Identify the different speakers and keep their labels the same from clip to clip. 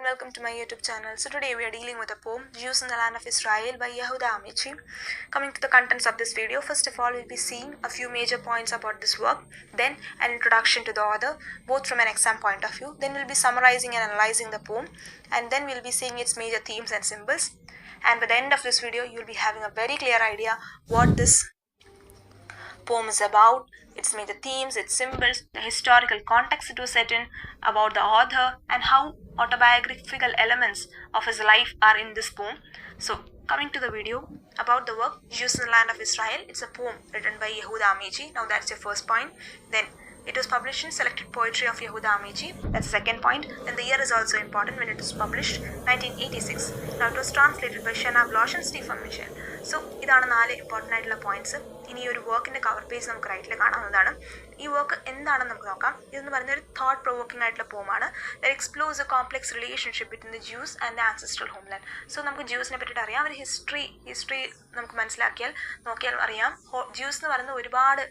Speaker 1: welcome to my YouTube channel. So today we are dealing with a poem, Jews in the Land of Israel by Yehuda Amici. Coming to the contents of this video, first of all we'll be seeing a few major points about this work, then an introduction to the author, both from an exam point of view, then we'll be summarizing and analyzing the poem, and then we'll be seeing its major themes and symbols. And by the end of this video, you'll be having a very clear idea what this poem is about, its major themes, its symbols, the historical context it was set in, about the author, and how autobiographical elements of his life are in this poem. So, coming to the video about the work Jews in the Land of Israel, it's a poem written by Yehuda Amici. Now that's your first point. Then it was published in Selected Poetry of Yehuda Amici. That's the second point. Then the year is also important when it was published, 1986. Now it was translated by Shana Bloch and Stephen Mitchell. So ഇതാണ് 4 important ആയിട്ടുള്ള points. ഇനി ഒരു വർക്കിൻ്റെ cover page നമുക്ക് റൈറ്റിൽ കാണാവുന്നതാണ്. ഈ work എന്താണെന്ന് നമുക്ക് നോക്കാം. ഇതെന്ന് പറയുന്ന ഒരു തോട്ട് പ്രൊവോക്കിംഗ് ആയിട്ടുള്ള പോമാണ്. That explores a complex relationship between the Jews and the ancestral homeland. So നമുക്ക് ജ്യൂസിനെ പറ്റിയിട്ട് അറിയാം. ഒരു ഹിസ്റ്ററി നമുക്ക് നോക്കിയാൽ അറിയാം. ജ്യൂസ് എന്ന് പറയുന്നത് ഒരുപാട്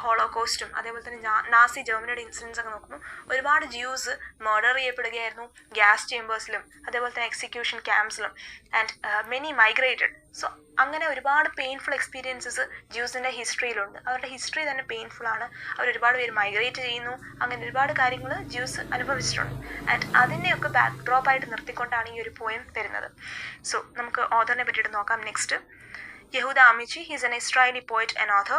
Speaker 1: ഹോളോകോസ്റ്റും അതേപോലെ തന്നെ നാസി ജർമ്മനിയുടെ ഇൻസിഡൻസ് ഒക്കെ നോക്കുന്നു. ഒരുപാട് ജ്യൂസ് മർഡർ ചെയ്യപ്പെടുകയായിരുന്നു ഗ്യാസ് ചേമ്പേഴ്സിലും അതേപോലെ തന്നെ എക്സിക്യൂഷൻ ക്യാമ്പ്സിലും ആൻഡ് മെനി മൈഗ്രേറ്റഡ്. സോ അങ്ങനെ ഒരുപാട് പെയിൻഫുൾ എക്സ്പീരിയൻസസ് ജ്യൂസിൻ്റെ ഹിസ്റ്ററിയിലുണ്ട്. അവരുടെ ഹിസ്റ്ററി തന്നെ പെയിൻഫുൾ ആണ്. ഒരുപാട് പേര് മൈഗ്രേറ്റ് ചെയ്യുന്നു. അങ്ങനെ ഒരുപാട് കാര്യങ്ങൾ ജ്യൂസ് അനുഭവിച്ചിട്ടുണ്ട്. ആൻഡ് അതിനെയൊക്കെ ബാക്ക് ഡ്രോപ്പായിട്ട് നിർത്തിക്കൊണ്ടാണ് ഈ ഒരു പോയം വരുന്നത്. സോ നമുക്ക് ഓഥറിനെ പറ്റിയിട്ട് നോക്കാം. Next, Yehuda Amici, he is an Israeli poet and author.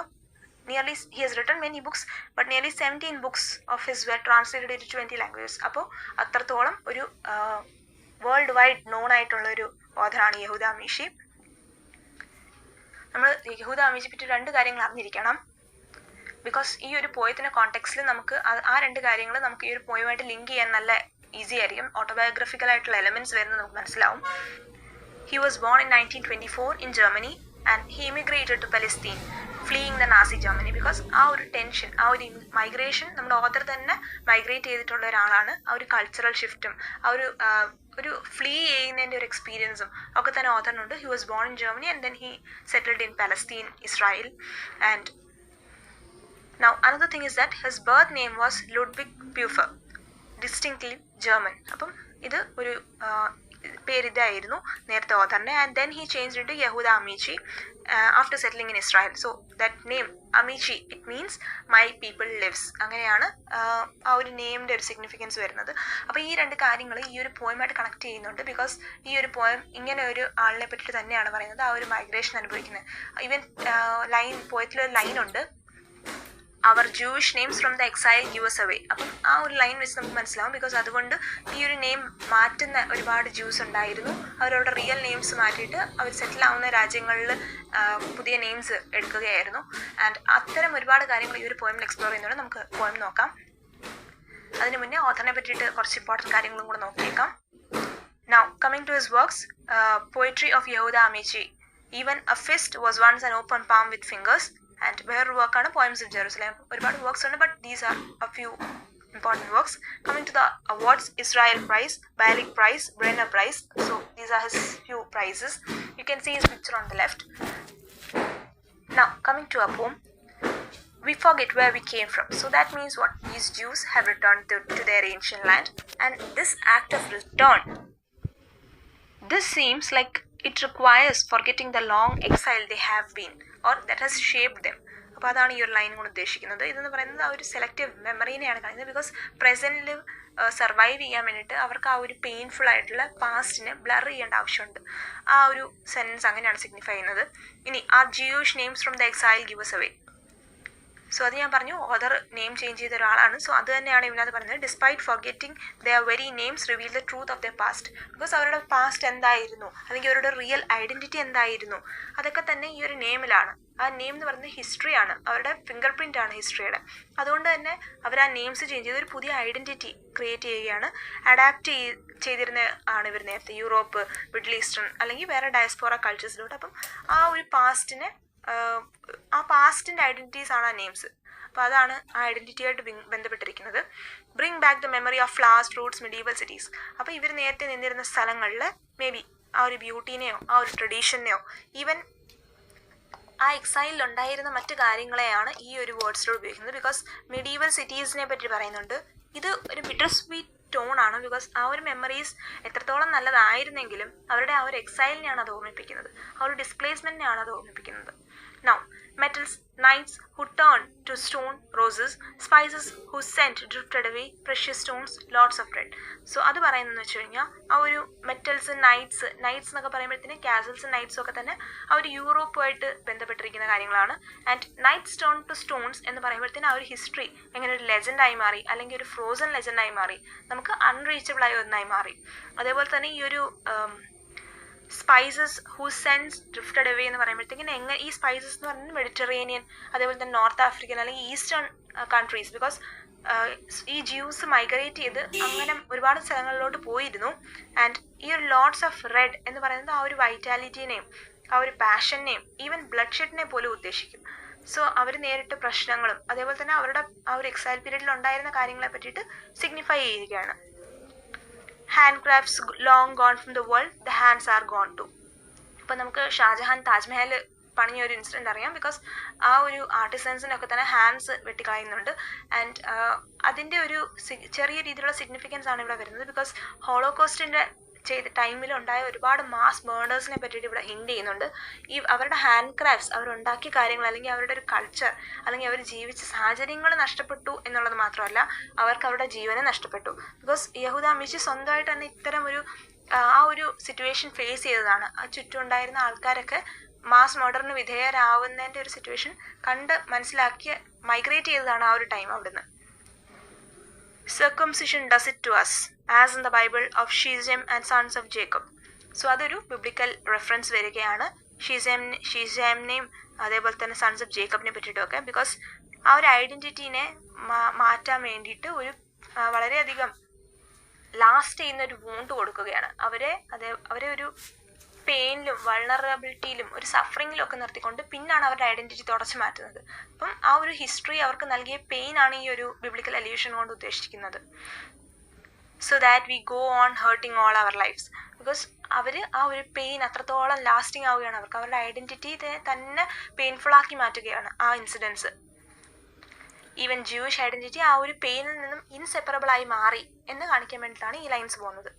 Speaker 1: He has written many books, but nearly 17 books of his were translated into 20 languages. അപ്പോൾ അത്രത്തോളം ഒരു വേൾഡ് വൈഡ് നോൺ ആയിട്ടുള്ള ഒരു ഓഥറാണ് യഹൂദ അമീഷി. നമ്മൾ യഹൂദ അമീഷിയെ പറ്റി 2 കാര്യങ്ങൾ അറിഞ്ഞിരിക്കണം. ബിക്കോസ് ഈ ഒരു പോയത്തിൻ്റെ കോണ്ടെക്സ്റ്റിൽ നമുക്ക് ആ 2 കാര്യങ്ങൾ നമുക്ക് ഈ ഒരു പോയമായിട്ട് ലിങ്ക് ചെയ്യാൻ നല്ല ഈസി ആയിരിക്കും. ഓട്ടോബയോഗ്രഫിക്കൽ ആയിട്ടുള്ള എലമെൻറ്റ്സ് വരുന്നത് നമുക്ക് മനസ്സിലാവും. He was born in 1924 in Germany and he immigrated to Palestine, fleeing the Nazi Germany. Because ആ ഒരു ടെൻഷൻ, ആ ഒരു മൈഗ്രേഷൻ, നമ്മുടെ ഓഥർ തന്നെ മൈഗ്രേറ്റ് ചെയ്തിട്ടുള്ള ഒരാളാണ്. ആ ഒരു കൾച്ചറൽ ഷിഫ്റ്റും ആ ഒരു ഫ്ലീ ചെയ്യുന്നതിൻ്റെ ഒരു എക്സ്പീരിയൻസും ഒക്കെ തന്നെ ഓഥറിനുണ്ട്. He was born in Germany and then he settled in Palestine, Israel. And now another thing is that his birth name was Ludwig Pfeuffer, distinctly German. അപ്പം ഇത് ഒരു പേരിതായിരുന്നു നേരത്തെ ഓഥറിൻ്റെ. And then he change in to Yehuda Amichai after settling in Israel. So that name Amichai, it means my people lives. അങ്ങനെയാണ് ആ ഒരു നെയിമിൻ്റെ ഒരു സിഗ്നിഫിക്കൻസ് വരുന്നത്. അപ്പോൾ ഈ 2 കാര്യങ്ങൾ ഈ ഒരു പോയമായിട്ട് കണക്ട് ചെയ്യുന്നുണ്ട്. ബിക്കോസ് ഈ ഒരു പോയം ഇങ്ങനെ ഒരു ആളിനെ പറ്റിയിട്ട് തന്നെയാണ് പറയുന്നത്, ആ ഒരു മൈഗ്രേഷൻ അനുഭവിക്കുന്നത്. ഈവൻ പോയത്തിലൊരു ലൈനുണ്ട്, അവർ Jewish names from the exile give us away. അപ്പം ആ ഒരു ലൈൻ വെച്ച് നമുക്ക് മനസ്സിലാവും. ബിക്കോസ് അതുകൊണ്ട് ഈ ഒരു നെയിം മാറ്റുന്ന ഒരുപാട് ജ്യൂസ് ഉണ്ടായിരുന്നു. അവരവരുടെ റിയൽ നെയിംസ് മാറ്റിയിട്ട് അവർ സെറ്റിൽ ആവുന്ന രാജ്യങ്ങളിൽ പുതിയ നെയിംസ് എടുക്കുകയായിരുന്നു. ആൻഡ് അത്തരം ഒരുപാട് കാര്യങ്ങൾ ഈ ഒരു പോയമിൽ എക്സ്പ്ലോർ ചെയ്യുന്നുണ്ട്. നമുക്ക് പോയം നോക്കാം. അതിന് മുന്നേ ഓഥറിനെ പറ്റിയിട്ട് കുറച്ച് ഇമ്പോർട്ടൻറ്റ് കാര്യങ്ങളും കൂടെ നോക്കിയേക്കാം. Now coming to his works, poetry of Yehuda Amici. Even a fist was once an open palm with fingers. And വേറൊരു വർക്കാണ് പോയംസ് ഓഫ് ജെറുസലേം. ഒരുപാട് വർക്ക്സ് ഉണ്ട്, but these are a few important works. Coming to the awards, Israel prize, Bialik prize, Brenner prize. So these are his few prizes. You can see his picture on the left. Now coming to our poem, we forget where we came from. So that means what? These Jews have returned to their ancient land. And this act of return, this seems like it requires forgetting the long exile they have been, or that has shaped them. അപ്പോൾ അതാണ് ഈ ഒരു line കൊണ്ട് ഉദ്ദേശിക്കുന്നത്. ഇതെന്ന് പറയുന്നത് ആ ഒരു സെലക്റ്റീവ് മെമ്മറീനെയാണ് കാണിക്കുന്നത്. ബിക്കോസ് പ്രസൻറ്റിൽ സർവൈവ് ചെയ്യാൻ വേണ്ടിയിട്ട് അവർക്ക് ആ ഒരു പെയിൻഫുൾ ആയിട്ടുള്ള പാസ്റ്റിനെ ബ്ലർ ചെയ്യേണ്ട ആവശ്യമുണ്ട്. ആ ഒരു സെൻറ്റൻസ് അങ്ങനെയാണ് സിഗ്നിഫൈ ചെയ്യുന്നത്. ഇനി ആ Jewish names from the exile give us away. So അത് ഞാൻ പറഞ്ഞു, ഓഥർ നെയിം ചേഞ്ച് ചെയ്ത ഒരാളാണ്. സോ അത് തന്നെയാണ് ഇതിനകത്ത് പറയുന്നത്. Despite forgetting their very names reveal the truth of the past. Because അവരുടെ പാസ്റ്റ് എന്തായിരുന്നു, അല്ലെങ്കിൽ അവരുടെ റിയൽ ഐഡൻറ്റിറ്റി എന്തായിരുന്നു, അതൊക്കെ തന്നെ ഈ ഒരു നെയിമിലാണ്. ആ നെയിം എന്ന് പറയുന്നത് ഹിസ്റ്ററിയാണ്, അവരുടെ ഫിംഗർ പ്രിൻ്റ് ആണ് ഹിസ്റ്ററിയുടെ. അതുകൊണ്ട് തന്നെ അവർ ആ നെയിംസ് ചേഞ്ച് ചെയ്ത് ഒരു പുതിയ ഐഡൻറ്റിറ്റി ക്രിയേറ്റ് ചെയ്യുകയാണ്. അഡാപ്റ്റ് ചെയ്തിരുന്ന ആണ് ഇവർ നേരത്തെ യൂറോപ്പ്, മിഡിൽ ഈസ്റ്റേൺ അല്ലെങ്കിൽ വേറെ ഡയസ്പോറ കൾച്ചേഴ്സിലോട്ട്. അപ്പം ആ ഒരു പാസ്റ്റിൻ്റെ ഐഡൻറ്റിറ്റീസ് ആണ് ആ നെയിംസ്. അപ്പോൾ അതാണ് ആ ഐഡൻറ്റിറ്റിയായിട്ട് ബന്ധപ്പെട്ടിരിക്കുന്നത്. Bring back the memory of flowers, fruits, medieval cities. അപ്പോൾ ഇവർ നേരത്തെ നിന്നിരുന്ന സ്ഥലങ്ങളിൽ മേ ബി ആ ഒരു ബ്യൂട്ടീനെയോ ആ ഒരു ട്രഡീഷനെയോ ഈവൻ ആ എക്സൈലിലുണ്ടായിരുന്ന മറ്റു കാര്യങ്ങളെയാണ് ഈ ഒരു വേർഡ്സിലൂടെ ഉപയോഗിക്കുന്നത്. ബിക്കോസ് മെഡീവൽ സിറ്റീസിനെ പറ്റി പറയുന്നുണ്ട്. ഇത് ഒരു ബിറ്റർ സ്വീറ്റ് ടോൺ ആണ്. ബിക്കോസ് ആ ഒരു മെമ്മറീസ് എത്രത്തോളം നല്ലതായിരുന്നെങ്കിലും അവരുടെ ആ ഒരു എക്സൈലിനെയാണ് അത് ഓർമ്മിപ്പിക്കുന്നത്, ആ ഒരു ഡിസ്പ്ലേസ്മെന്റിനെയാണ് അത് ഓർമ്മിപ്പിക്കുന്നത്. Now metals, knights who turned to stone, roses, spices whose scent drifted away, precious stones, lots of bread. So അത് പറയുന്നതെന്ന് വെച്ച് കഴിഞ്ഞാൽ ആ ഒരു മെറ്റൽസ്, നൈറ്റ്സ് എന്നൊക്കെ പറയുമ്പോഴത്തേന് കാസൽസും നൈറ്റ്സും ഒക്കെ തന്നെ ആ ഒരു യൂറോപ്പുമായിട്ട് ബന്ധപ്പെട്ടിരിക്കുന്ന കാര്യങ്ങളാണ്. And knights turn to stones എന്ന് പറയുമ്പോഴത്തേന് ആ ഒരു ഹിസ്റ്ററി എങ്ങനെ ഒരു ലെജൻഡായി മാറി, അല്ലെങ്കിൽ ഒരു ഫ്രോസൺ ലെജൻഡായി മാറി, നമുക്ക് അൺറീച്ചബിൾ ആയ ഒന്നായി മാറി. അതേപോലെ തന്നെ ഈ ഒരു spices whose scents drifted away എന്ന് പറയുമ്പോഴത്തേക്കിന് ഈ സ്പൈസസ് എന്ന് പറയുന്നത് മെഡിറ്ററേനിയൻ, അതേപോലെ തന്നെ നോർത്ത് ആഫ്രിക്കൻ അല്ലെങ്കിൽ ഈസ്റ്റേൺ കൺട്രീസ്. ബിക്കോസ് ഈ ജ്യൂസ് മൈഗ്രേറ്റ് ചെയ്ത് അങ്ങനെ ഒരുപാട് സ്ഥലങ്ങളിലോട്ട് പോയിരുന്നു. ആൻഡ് ഈ ഒരു ലോട്ട്സ് ഓഫ് റെഡ് എന്ന് പറയുന്നത് ആ ഒരു വൈറ്റാലിറ്റീനെയും ആ ഒരു പാഷനെയും ഈവൻ ബ്ലഡ് ഷെഡിനെ പോലും ഉദ്ദേശിക്കും. സോ അവർ നേരിട്ട പ്രശ്നങ്ങളും അതേപോലെ തന്നെ അവരുടെ ആ ഒരു എക്സൈൽ പീരീഡിൽ ഉണ്ടായിരുന്ന കാര്യങ്ങളെ പറ്റിയിട്ട് സിഗ്നിഫൈ ചെയ്യുകയാണ്. Handcrafts long gone from the world, the hands are gone too. ഇപ്പം നമുക്ക് ഷാജഹാൻ താജ്മഹൽ പണിയ ഒരു ഇൻസിഡൻറ്റ് അറിയാം. ബിക്കോസ് ആ ഒരു ആർട്ടിസൻസിനൊക്കെ തന്നെ ഹാൻഡ്സ് വെട്ടിക്കളയുന്നുണ്ട്. ആൻഡ് അതിൻ്റെ ഒരു ചെറിയ രീതിയിലുള്ള സിഗ്നിഫിക്കൻസ് ആണ് ഇവിടെ വരുന്നത്. ബിക്കോസ് ഹോളോകോസ്റ്റിൻ്റെ ടൈമിൽ ഉണ്ടായ ഒരുപാട് മാസ് മേർഡേഴ്സിനെ പറ്റിയിട്ട് ഇവിടെ ഹിൻഡ് ചെയ്യുന്നുണ്ട്. ഈ അവരുടെ ഹാൻഡ് ക്രാഫ്റ്റ്സ്, അവരുണ്ടാക്കിയ കാര്യങ്ങൾ, അല്ലെങ്കിൽ അവരുടെ ഒരു കൾച്ചർ, അല്ലെങ്കിൽ അവർ ജീവിച്ച സാഹചര്യങ്ങൾ നഷ്ടപ്പെട്ടു എന്നുള്ളത് മാത്രമല്ല, അവർക്ക് അവരുടെ ജീവനെ നഷ്ടപ്പെട്ടു. ബിക്കോസ് യഹൂദ അമീച്ചി സ്വന്തമായിട്ട് തന്നെ ഇത്തരം ഒരു ആ ഒരു സിറ്റുവേഷൻ ഫേസ് ചെയ്തതാണ്. ആ ചുറ്റും ഉണ്ടായിരുന്ന ആൾക്കാരൊക്കെ മാസ് മർഡറിന് വിധേയരാവുന്നതിൻ്റെ ഒരു സിറ്റുവേഷൻ കണ്ട് മനസ്സിലാക്കി മൈഗ്രേറ്റ് ചെയ്തതാണ് ആ ഒരു ടൈം അവിടുന്ന്. Circumcision does it to us, as in the Bible of Shechem and sons of Jacob. So അതൊരു ബിബ്ലിക്കൽ റെഫറൻസ് വരികയാണ് ഷീസേമിനെയും അതേപോലെ തന്നെ സൺസ് ഓഫ് ജേക്കബിനെ പറ്റിയിട്ടൊക്കെ. ബിക്കോസ് ആ ഒരു ഐഡൻറ്റിറ്റീനെ മാറ്റാൻ വേണ്ടിയിട്ട് ഒരു വളരെയധികം ലാസ്റ്റ് ചെയ്യുന്ന ഒരു വൂണ്ട് കൊടുക്കുകയാണ്. അവരെ ഒരു പെയിനിലും വൾണറബിലിറ്റിയിലും ഒരു സഫറിങ്ങിലും ഒക്കെ നിർത്തിക്കൊണ്ട് പിന്നാണ് അവരുടെ ഐഡൻറ്റിറ്റി തുടച്ചു മാറ്റുന്നത്. അപ്പം ആ ഒരു ഹിസ്റ്ററി അവർക്ക് നൽകിയ പെയിൻ ആണ് ഈ ഒരു ബിബ്ലിക്കൽ അല്യൂഷൻ കൊണ്ട് ഉദ്ദേശിക്കുന്നത്. So that we go on hurting all our lives. Because അവർ ആ ഒരു പെയിൻ അത്രത്തോളം ലാസ്റ്റിംഗ് ആവുകയാണ്, അവർക്ക് അവരുടെ ഐഡൻറ്റിറ്റി തന്നെ പെയിൻഫുൾ ആക്കി മാറ്റുകയാണ് ആ ഇൻസിഡൻസ്. ഈവൻ ജൂയിഷ് ഐഡൻറ്റിറ്റി ആ ഒരു പെയിനിൽ നിന്നും ഇൻസെപ്പറബിൾ ആയി മാറി എന്ന് കാണിക്കാൻ വേണ്ടിയിട്ടാണ് ഈ ലൈൻസ് പോകുന്നത്.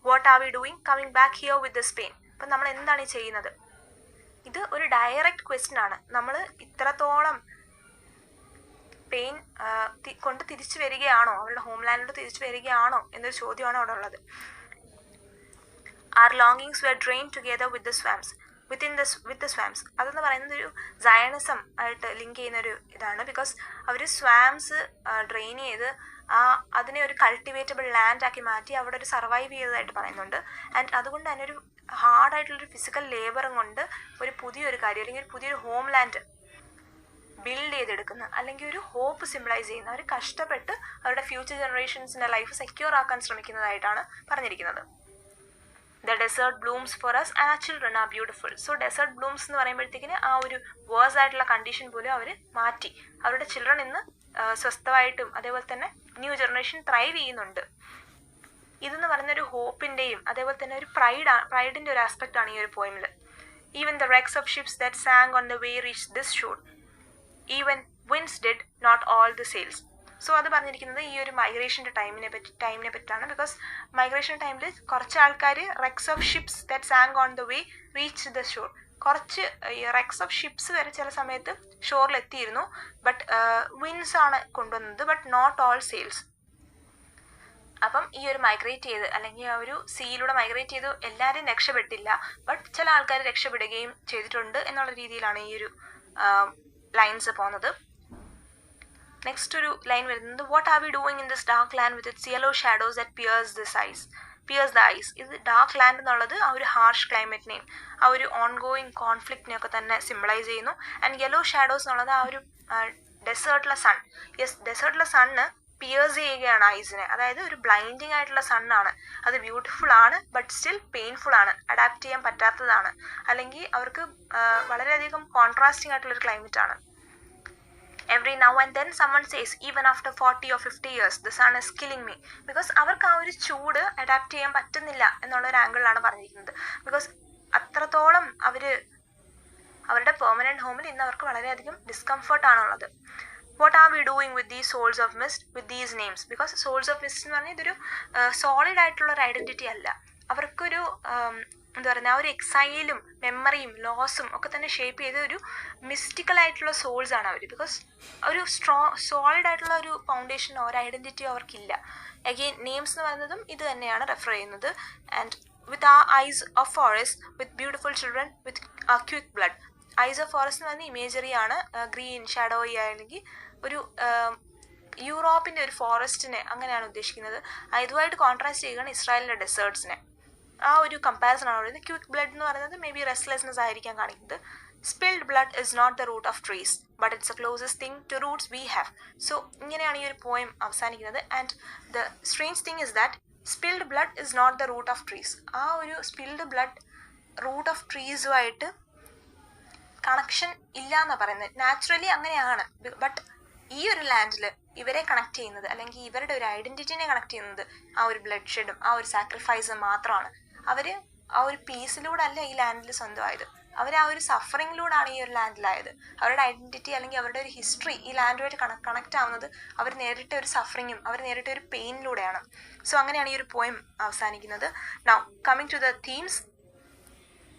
Speaker 1: What are we doing coming back here with this pain? അപ്പം നമ്മൾ എന്താണ് ഈ ചെയ്യുന്നത്? ഇത് ഒരു ഡയറക്റ്റ് ക്വസ്റ്റ്യൻ ആണ്. നമ്മൾ ഇത്രത്തോളം പെയിൻ കൊണ്ട് തിരിച്ചു വരികയാണോ, അവരുടെ ഹോംലാൻഡിലോട്ട് തിരിച്ചു വരികയാണോ എന്നൊരു ചോദ്യമാണ് അവിടെ ഉള്ളത്. Our longings were drain together with the swans with the swans. അതെന്ന് പറയുന്നത് ഒരു സയണിസം ആയിട്ട് ലിങ്ക് ചെയ്യുന്നൊരു ഇതാണ്. ബിക്കോസ് അവർ സ്വാംസ് ഡ്രെയിൻ ചെയ്ത് അതിനെ ഒരു കൾട്ടിവേറ്റബിൾ ലാൻഡ് ആക്കി മാറ്റി അവിടെ ഒരു സർവൈവ് ചെയ്തതായിട്ട് പറയുന്നുണ്ട്. ആൻഡ് അതുകൊണ്ട് തന്നെ ഒരു ഹാർഡായിട്ടുള്ളൊരു ഫിസിക്കൽ ലേബറും കൊണ്ട് ഒരു പുതിയൊരു കാര്യം അല്ലെങ്കിൽ ഒരു പുതിയൊരു ഹോം ലാൻഡ് ബിൽഡ് ചെയ്തെടുക്കുന്ന, അല്ലെങ്കിൽ ഒരു ഹോപ്പ് സിംബിളൈസ് ചെയ്യുന്ന, അവർ കഷ്ടപ്പെട്ട് അവരുടെ ഫ്യൂച്ചർ ജനറേഷൻസിൻ്റെ ലൈഫ് സെക്യൂർ ആക്കാൻ ശ്രമിക്കുന്നതായിട്ടാണ് പറഞ്ഞിരിക്കുന്നത്. The desert blooms for us and our children are beautiful. So desert blooms എന്ന് പറയുമ്പോഴത്തേക്കിന് ആ ഒരു വേഴ്സ് ആയിട്ടുള്ള കണ്ടീഷൻ പോലും അവർ മാറ്റി. അവരുടെ ചിൽഡ്രൻ ഇന്ന് സ്വസ്ഥമായിട്ടും അതേപോലെ തന്നെ ന്യൂ ജനറേഷൻ ത്രൈവ് ചെയ്യുന്നുണ്ട്. ഇതെന്ന് പറയുന്നൊരു ഹോപ്പിൻ്റെയും അതേപോലെ തന്നെ ഒരു പ്രൈഡിൻ്റെ ഒരു ആസ്പെക്റ്റ് ആണ് ഈ ഒരു പോയിമിൽ. Even the wrecks of ships that sang on the way reach this shore, even winds did not all the sails. So അത് പറഞ്ഞിരിക്കുന്നത് ഈ ഒരു മൈഗ്രേഷൻ്റെ ടൈമിനെ പറ്റിയിട്ടാണ്. ബിക്കോസ് മൈഗ്രേഷൻ ടൈമിൽ കുറച്ച് ആൾക്കാർ wrecks of ships that sang on the way reach the shore, കുറച്ച് wrecks of ships വരെ ചില സമയത്ത് ഷോറിലെത്തിയിരുന്നു. ബട്ട് വിൻസ് ആണ് കൊണ്ടുവന്നത്, ബട്ട് നോട്ട് ഓൾ സെയിൽസ്. അപ്പം ഈ ഒരു മൈഗ്രേറ്റ് ചെയ്ത് അല്ലെങ്കിൽ ആ ഒരു സീയിലൂടെ മൈഗ്രേറ്റ് ചെയ്ത് എല്ലാവരെയും രക്ഷപ്പെട്ടില്ല, ബട്ട് ചില ആൾക്കാർ രക്ഷപ്പെടുകയും ചെയ്തിട്ടുണ്ട് എന്നുള്ള രീതിയിലാണ് ഈ ഒരു ലൈൻസ് പോകുന്നത്. നെക്സ്റ്റ് ഒരു ലൈൻ വരുന്നത് what are we doing in this dark land with its yellow shadows that pierce the eyes. ഇത് ഡാർക്ക് ലാൻഡ് എന്നുള്ളത് ആ ഒരു ഹാർഷ് ക്ലൈമറ്റിനെയും ആ ഒരു ഓൺഗോയിങ് കോൺഫ്ലിക്റ്റിനെയൊക്കെ തന്നെ സിംബിളൈസ് ചെയ്യുന്നു. ആൻഡ് യെല്ലോ ഷാഡോസ് എന്നുള്ളത് ആ ഒരു ഡെസേർട്ടിലെ സൺ. ഡെസേർട്ടിലെ സണ്ണ് പിയേഴ്സ് ചെയ്യുകയാണ് ഐസിനെ. അതായത് ഒരു ബ്ലൈൻഡിങ് ആയിട്ടുള്ള സണ്ണാണ്. അത് ബ്യൂട്ടിഫുൾ ആണ്, ബട്ട് സ്റ്റിൽ പെയിൻഫുൾ ആണ്, അഡാപ്റ്റ് ചെയ്യാൻ പറ്റാത്തതാണ്, അല്ലെങ്കിൽ അവർക്ക് വളരെയധികം കോൺട്രാസ്റ്റിംഗ് ആയിട്ടുള്ളൊരു ക്ലൈമറ്റ് ആണ്. Every now and then someone says, even after 40 or 50 years, the sun is killing me. Because അവർക്ക് ആ ഒരു ചൂട് അഡാപ്റ്റ് ചെയ്യാൻ പറ്റുന്നില്ല എന്നുള്ളൊരു ആംഗിളിലാണ് പറഞ്ഞിരിക്കുന്നത്. ബിക്കോസ് അത്രത്തോളം അവരുടെ പെർമനൻറ്റ് ഹോമിൽ ഇന്ന് അവർക്ക് വളരെയധികം ഡിസ്കംഫർട്ടാണുള്ളത്. what are we doing with these souls of mist, with these names? Because souls of mist എന്ന് പറഞ്ഞാൽ ഇതൊരു സോളിഡ് ആയിട്ടുള്ള ഒരു ഐഡന്റിറ്റി അല്ല. അവർക്കൊരു എന്താ പറയുക, ആ ഒരു എക്സൈലും മെമ്മറിയും ലോസും ഒക്കെ തന്നെ ഷേപ്പ് ചെയ്ത ഒരു മിസ്റ്റിക്കൽ ആയിട്ടുള്ള സോൾസ് ആണ് അവർ. ബിക്കോസ് ഒരു സോളിഡ് ആയിട്ടുള്ള ഒരു ഫൗണ്ടേഷനോ ഒരു ഐഡന്റിറ്റിയോ അവർക്കില്ല. അഗെയിൻ നെയിംസ് എന്ന് പറയുന്നതും ഇത് തന്നെയാണ് റെഫർ ചെയ്യുന്നത്. ആൻഡ് വിത്ത് ആ ice of forest, with beautiful children, with quick blood. Ice of forest എന്ന് പറയുന്ന ഇമേജറി ആണ്, ഗ്രീൻ ഷാഡോയി അല്ലെങ്കിൽ ഒരു യൂറോപ്പിൻ്റെ ഒരു ഫോറസ്റ്റിനെ അങ്ങനെയാണ് ഉദ്ദേശിക്കുന്നത്. ഇതുമായിട്ട് കോൺട്രാസ്റ്റ് ചെയ്യുകയാണ് ഇസ്രായേലിൻ്റെ ഡെസേർട്സിനെ. ആ ഒരു കമ്പാരിസൺ ആണ് പറയുന്നത്. ക്വിക്ക് ബ്ലഡ് എന്ന് പറയുന്നത് മേ ബി റെസ്റ്റ്ലെസ്നെസ് ആയിരിക്കാൻ കാണിക്കുന്നത്. Spilled blood is not the root of trees but it's a closest thing to roots we have. So ഇങ്ങനെയാണ് ഈ ഒരു പോയം അവസാനിക്കുന്നത്. And the strange thing is that spilled blood is not the root of trees. ആ ഒരു spilled blood root of ട്രീസുമായിട്ട് connection ഇല്ല എന്നാണ് പറയുന്നത്. നാച്ചുറലി അങ്ങനെയാണ്. ബട്ട് ഈ ഒരു ലാൻഡിൽ ഇവരെ കണക്ട് ചെയ്യുന്നത് അല്ലെങ്കിൽ ഇവരുടെ ഒരു ഐഡന്റിറ്റിനെ കണക്ട് ചെയ്യുന്നത് ആ ഒരു ബ്ലഡ് ഷെഡും ആ ഒരു സാക്രിഫൈസും മാത്രമാണ്. അവർ ആ ഒരു പീസിലൂടെ അല്ല ഈ ലാൻഡിൽ സ്വന്തമായത്. അവർ ആ ഒരു സഫറിങ്ങിലൂടെയാണ് ഈ ഒരു ലാൻഡിലായത്. അവരുടെ ഐഡന്റിറ്റി അല്ലെങ്കിൽ അവരുടെ ഒരു ഹിസ്റ്ററി ഈ ലാൻഡുമായിട്ട് കണക്ട് ആവുന്നത് അവർ നേരിട്ട ഒരു സഫറിങ്ങും അവർ നേരിട്ട ഒരു പെയിനിലൂടെയാണ്. സോ അങ്ങനെയാണ് ഈ ഒരു പോയം അവസാനിക്കുന്നത്. Now coming to the themes.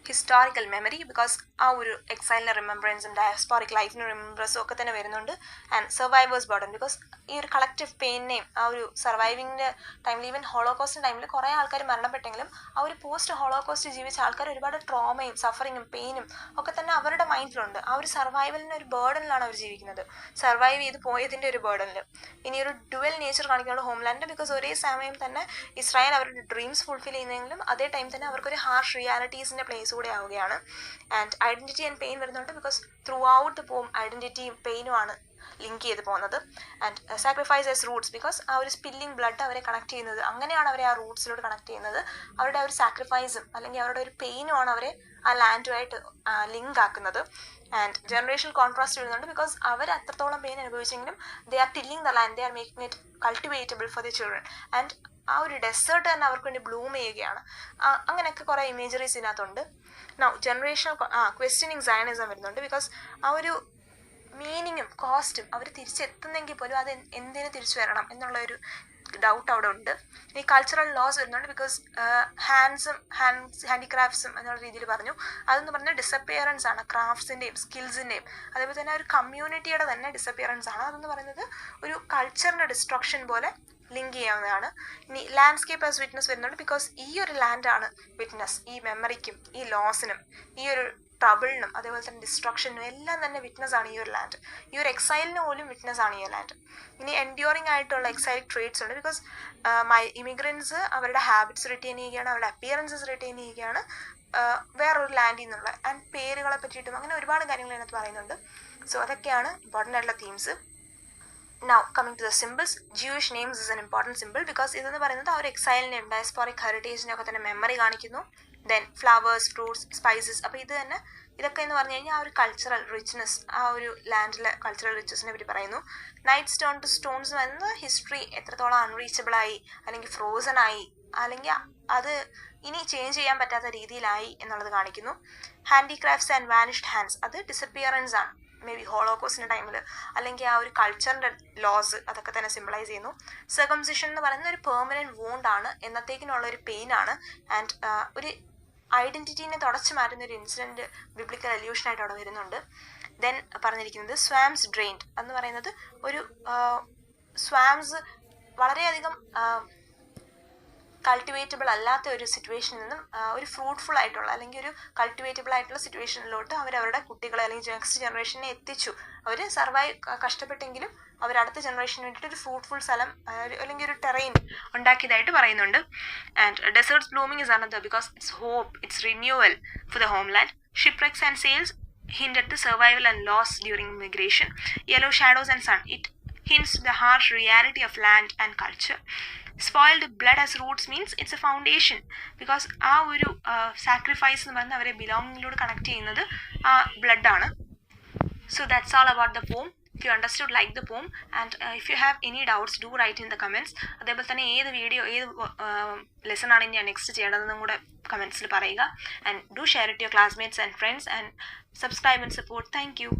Speaker 1: Historical memory, because ആ ഒരു എക്സൈലിൻ്റെ റിമെമ്പറൻസും ഡയസ്പോറിക് ലൈഫിന് റിമെമ്പറൻസും ഒക്കെ തന്നെ വരുന്നുണ്ട്. ആൻഡ് സർവൈവേഴ്സ് ബർഡൻ, ബിക്കോസ് ഈ ഒരു കളക്റ്റീവ് പെയിനെയും ആ ഒരു സർവൈവിങ്ങിൻ്റെ ടൈമിൽ, ഈവൻ ഹോളോകോസ്റ്റ് ടൈമിൽ കുറേ ആൾക്കാർ മരണപ്പെട്ടെങ്കിലും ആ ഒരു പോസ്റ്റ് ഹോളോകോസ്റ്റ് ജീവിച്ച ആൾക്കാർ ഒരുപാട് ട്രോമയും സഫറിങ്ങും പെയിനും ഒക്കെ തന്നെ അവരുടെ മൈൻഡിലുണ്ട്. ആ ഒരു സർവൈവലിൻ്റെ ഒരു ബേർഡനിലാണ് അവർ ജീവിക്കുന്നത്, സർവൈവ് ചെയ്ത് പോയതിൻ്റെ ഒരു ബേർഡനിൽ. ഇനി ഒരു ഡുവൽ നേച്ചർ കാണിക്കുന്നത് ഹോംലാൻഡ്, ബിക്കോസ് ഒരേ സമയം തന്നെ ഇസ്രായേൽ അവരുടെ ഡ്രീംസ് ഫുൾഫിൽ ചെയ്യുന്നെങ്കിലും അതേ ടൈം തന്നെ അവർക്കൊരു ഹാർഷ് റിയാലിറ്റീസിൻ്റെ പ്ലേസ് കൂടെ ആവുകയാണ്. ആൻഡ് ഐഡന്റിറ്റി ആൻഡ് പെയിൻ വരുന്നുണ്ട്, because throughout the poem ഐഡന്റിറ്റിയും പെയിനുമാണ് ലിങ്ക് ചെയ്ത് പോകുന്നത്. And sacrifice as roots, because ആ ഒരു സ്പില്ലിംഗ് ബ്ലഡ് അവരെ കണക്ട് ചെയ്യുന്നത്, അങ്ങനെയാണ് അവരെ ആ റൂട്ട്സിലോട്ട് കണക്ട് ചെയ്യുന്നത്. അവരുടെ ആ ഒരു സാക്രിഫൈസും അല്ലെങ്കിൽ അവരുടെ ഒരു പെയിനുമാണ് അവരെ ആ ലാൻഡുമായിട്ട് ലിങ്ക് ആക്കുന്നത്. ആൻഡ് ജനറേഷണൽ കോൺട്രാസ്റ്റ് വരുന്നുണ്ട്, ബിക്കോസ് അവർ അത്രത്തോളം പെയിൻ അനുഭവിച്ചെങ്കിലും they are tilling the land, they are making it cultivatable for the children. And ആ ഒരു ഡെസേർട്ട് തന്നെ അവർക്ക് വേണ്ടി ബ്ലൂം ചെയ്യുകയാണ്. അങ്ങനെയൊക്കെ കുറേ ഇമേജറീസ് ഇതിനകത്തുണ്ട്. നൗ ജനറേഷണൽ ക്വസ്റ്റ്യനിങ് സയനിസം വരുന്നുണ്ട്, ബിക്കോസ് ആ ഒരു മീനിങ്ങും കോസ്റ്റും അവർ തിരിച്ചെത്തുന്നെങ്കിൽ പോലും അത് എന്തിനു തിരിച്ചു വരണം എന്നുള്ള ഒരു ഡൗട്ട് അവിടെ ഉണ്ട്. ഈ കൾച്ചറൽ ലോസ് വരുന്നുണ്ട്, ബിക്കോസ് ഹാൻഡിക്രാഫ്റ്റ്സും എന്നുള്ള രീതിയിൽ പറഞ്ഞു. അതെന്ന് പറഞ്ഞാൽ ഡിസപ്പിയറൻസ് ആണ് ക്രാഫ്റ്റ്സിൻ്റെയും സ്കിൽസിൻ്റെയും. അതേപോലെ തന്നെ ഒരു കമ്മ്യൂണിറ്റിയുടെ തന്നെ ഡിസപ്പിയറൻസ് ആണ്. അതെന്ന് പറയുന്നത് ഒരു കൾച്ചറിൻ്റെ ഡിസ്ട്രക്ഷൻ പോലെ ലിങ്ക് ചെയ്യാവുന്നതാണ്. ഇനി ലാൻഡ്സ്കേപ്പ് ആസ് വിറ്റ്നസ് വരുന്നുണ്ട്, ബിക്കോസ് ഈ ഒരു ലാൻഡാണ് വിറ്റ്നസ്. ഈ മെമ്മറിക്കും ഈ ലോസിനും ഈ ഒരു ട്രബിളിനും അതേപോലെ തന്നെ ഡിസ്ട്രക്ഷനും എല്ലാം തന്നെ വിറ്റ്നസ് ആണ് ഈ ഒരു ലാൻഡ്. ഈ ഒരു എക്സൈലിന് പോലും വിറ്റ്നസ് ആണ് ഈ ലാൻഡ്. ഇനി എൻഡ്യൂറിംഗ് ആയിട്ടുള്ള എക്സൈലിക് ട്രേറ്റ്സ് ഉണ്ട്, ബിക്കോസ് ഇമിഗ്രൻസ് അവരുടെ ഹാബിറ്റ്സ് റിറ്റെയിൻ ചെയ്യുകയാണ്, അവരുടെ അപ്പിയറൻസസ് റിറ്റെയിൻ ചെയ്യുകയാണ് വേറൊരു ലാൻഡിൽ നിന്നുള്ള. ആൻഡ് പേരുകളെ പറ്റിയിട്ടും അങ്ങനെ ഒരുപാട് കാര്യങ്ങൾ ഇതിനകത്ത് പറയുന്നുണ്ട്. സോ അതൊക്കെയാണ് ഇമ്പോർട്ടൻ്റ് ആയിട്ടുള്ള themes. Now coming to the symbols, Jewish names is an important symbol, because ഇതെന്ന് പറയുന്നത് ആ ഒരു എക്സൈലിനെയും ഡയസ്പോറിക് ഹെറിറ്റേജിനെ ഒക്കെ തന്നെ മെമ്മറി കാണിക്കുന്നു. Then flowers, fruits, spices. അപ്പോൾ ഇതൊക്കെ എന്ന് പറഞ്ഞു കഴിഞ്ഞാൽ ആ ഒരു കൾച്ചറൽ റിച്ച്നെസ്, ആ ഒരു ലാൻഡിലെ കൾച്ചറൽ റിച്ച്നെസ്സിനെ പറ്റി പറയുന്നു. നൈറ്റ്സ് ടേൺ ടു സ്റ്റോൺസ് പറയുന്നത് ഹിസ്റ്ററി എത്രത്തോളം അൺറീച്ചബിളായി അല്ലെങ്കിൽ ഫ്രോസൺ ആയി അല്ലെങ്കിൽ അത് ഇനി ചേഞ്ച് ചെയ്യാൻ പറ്റാത്ത രീതിയിലായി എന്നുള്ളത് കാണിക്കുന്നു. ഹാൻഡിക്രാഫ്റ്റ്സ് ആൻഡ് വാനിഷ്ഡ് ഹാൻഡ്സ്, അത് ഡിസപ്പിയറൻസ് ആണ്, മേ ബി ഹോളോകോസ്റ്റിൻ്റെ ടൈമിൽ അല്ലെങ്കിൽ ആ ഒരു കൾച്ചറിൻ്റെ ലോസ് അതൊക്കെ തന്നെ സിംബിളൈസ് ചെയ്യുന്നു. സർക്കംസിഷൻ എന്ന് പറയുന്നത് ഒരു പെർമനൻറ്റ് വോണ്ടാണ്, എന്നത്തേക്കിനുള്ള ഒരു പെയിനാണ്. ആൻഡ് ഒരു ഐഡൻറ്റിറ്റീനെ തുടച്ചു മാറ്റുന്ന ഒരു ഇൻസിഡൻറ്റ് ബിബ്ലിക്കൽ അല്യൂഷനായിട്ട് അവിടെ വരുന്നുണ്ട്. ദെൻ പറഞ്ഞിരിക്കുന്നത് സ്വാംസ് ഡ്രെയിൻഡ് എന്ന് പറയുന്നത് ഒരു സ്വാംസ് വളരെയധികം കൾട്ടിവേറ്റബിൾ അല്ലാത്ത ഒരു സിറ്റുവേഷനിൽ നിന്നും ഒരു ഫ്രൂട്ട്ഫുൾ ആയിട്ടുള്ള അല്ലെങ്കിൽ ഒരു കൾട്ടിവേറ്റബിൾ ആയിട്ടുള്ള സിറ്റുവേഷനിലോട്ട് അവരവരുടെ കുട്ടികളെ അല്ലെങ്കിൽ നെക്സ്റ്റ് ജനറേഷനെ എത്തിച്ചു. അവർ സർവൈവ് കഷ്ടപ്പെട്ടെങ്കിലും അവർ അടുത്ത ജനറേഷന് വേണ്ടിയിട്ട് ഒരു ഫ്രൂട്ട്ഫുൾ സ്ഥലം അല്ലെങ്കിൽ ഒരു ടെറൈൻ ഉണ്ടാക്കിയതായിട്ട് പറയുന്നുണ്ട്. And deserts blooming is another, because it's hope, it's renewal for the homeland. Shipwrecks and sails hint at the survival and loss during migration. Yellow shadows and sun, it hints to the harsh reality of land and culture. Spoiled blood as roots means it's a foundation, because ആ ഒരു sacrifice എന്ന് പറയുന്നത് അവരെ ബിലോങ്ങിങ്ങിലൂടെ connect ചെയ്യുന്നത് ആ ബ്ലഡാണ്. So that's all about the poem. If you understood, like the poem, and if you have any doubts, do write in the comments. അതേപോലെ തന്നെ ഏത് വീഡിയോ ഏത് ലെസൺ ആണ് ഞാൻ നെക്സ്റ്റ് ചെയ്യേണ്ടതെന്നും കൂടെ കമൻസിൽ പറയുക. And do share it to your classmates and friends, and subscribe and support. Thank you.